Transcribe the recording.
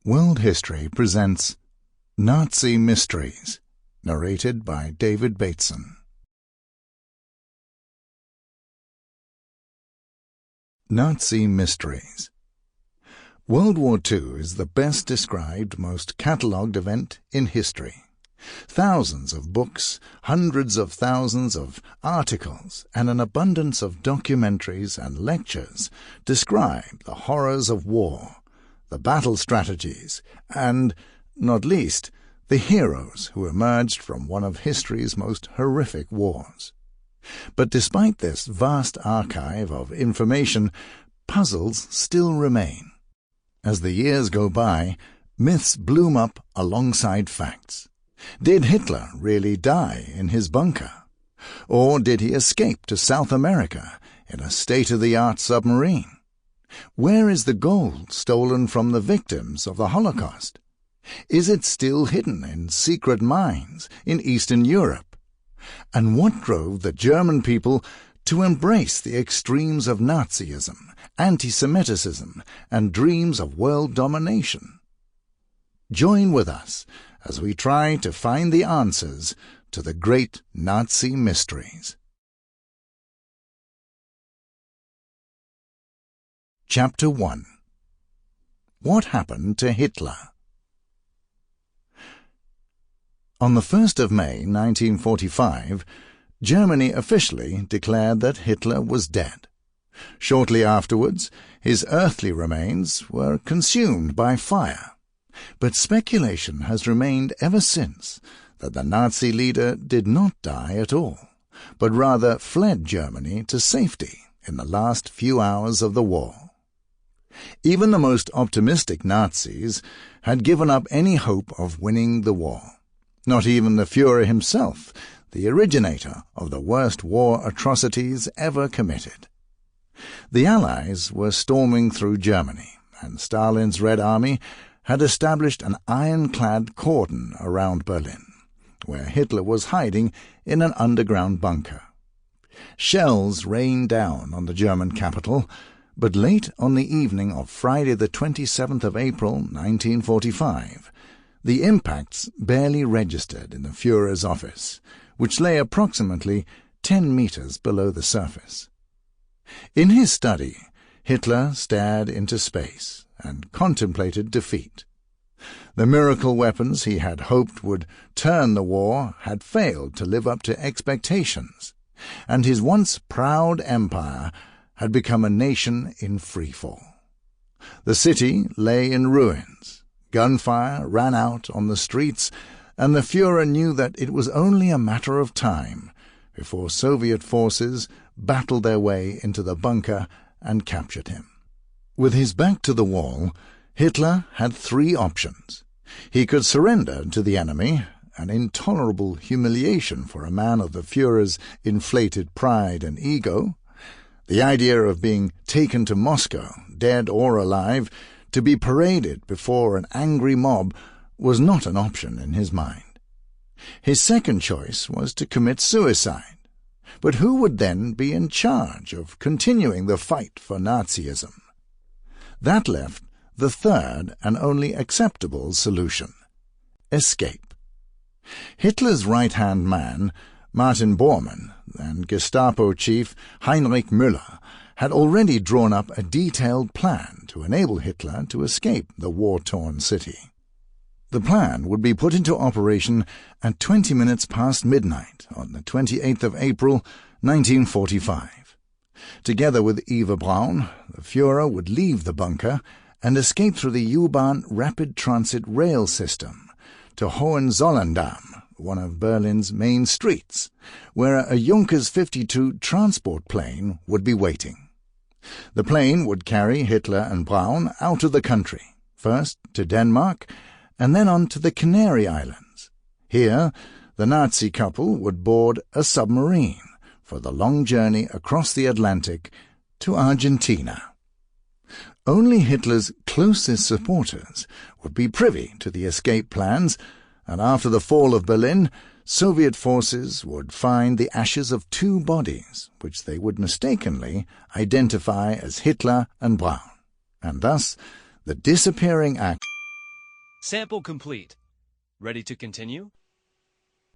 World History presents Nazi Mysteries, narrated by David Bateson. Nazi Mysteries. World War II is the best described, most catalogued event in history. Thousands of books, hundreds of thousands of articles, and an abundance of documentaries and lectures describe the horrors of war, the battle strategies, and, not least, the heroes who emerged from one of history's most horrific wars. But despite this vast archive of information, puzzles still remain. As the years go by, myths bloom up alongside facts. Did Hitler really die in his bunker? Or did he escape to South America in a state-of-the-art submarine? Where is the gold stolen from the victims of the Holocaust? Is it still hidden in secret mines in Eastern Europe? And what drove the German people to embrace the extremes of Nazism, anti-Semitism, and dreams of world domination? Join with us as we try to find the answers to the great Nazi mysteries. Chapter 1. What happened to Hitler? On the 1st of May 1945, Germany officially declared that Hitler was dead. Shortly afterwards, his earthly remains were consumed by fire. But speculation has remained ever since that the Nazi leader did not die at all, but rather fled Germany to safety in the last few hours of the war. Even the most optimistic Nazis had given up any hope of winning the war. Not even the Führer himself, the originator of the worst war atrocities ever committed. The Allies were storming through Germany, and Stalin's Red Army had established an ironclad cordon around Berlin, where Hitler was hiding in an underground bunker. Shells rained down on the German capital, but late on the evening of Friday the 27th of April 1945, the impacts barely registered in the Führer's office, which lay approximately 10 meters below the surface. In his study, Hitler stared into space and contemplated defeat. The miracle weapons he had hoped would turn the war had failed to live up to expectations, and his once proud empire had become a nation in freefall. The city lay in ruins. Gunfire ran out on the streets, and the Führer knew that it was only a matter of time before Soviet forces battled their way into the bunker and captured him. With his back to the wall, Hitler had three options. He could surrender to the enemy, an intolerable humiliation for a man of the Führer's inflated pride and ego. The idea of being taken to Moscow, dead or alive, to be paraded before an angry mob was not an option in his mind. His second choice was to commit suicide. But who would then be in charge of continuing the fight for Nazism? That left the third and only acceptable solution: escape. Hitler's right-hand man, Martin Bormann, and Gestapo chief Heinrich Müller had already drawn up a detailed plan to enable Hitler to escape the war-torn city. The plan would be put into operation at 20 minutes past midnight on the 28th of April, 1945. Together with Eva Braun, the Führer would leave the bunker and escape through the U-Bahn rapid transit rail system to Hohenzollern-Damm, one of Berlin's main streets, where a Junkers 52 transport plane would be waiting. The plane would carry Hitler and Braun out of the country, first to Denmark, and then on to the Canary Islands. Here, the Nazi couple would board a submarine for the long journey across the Atlantic to Argentina. Only Hitler's closest supporters would be privy to the escape plans, and after the fall of Berlin, Soviet forces would find the ashes of two bodies, which they would mistakenly identify as Hitler and Braun, and thus the disappearing act Sample complete. Ready to continue?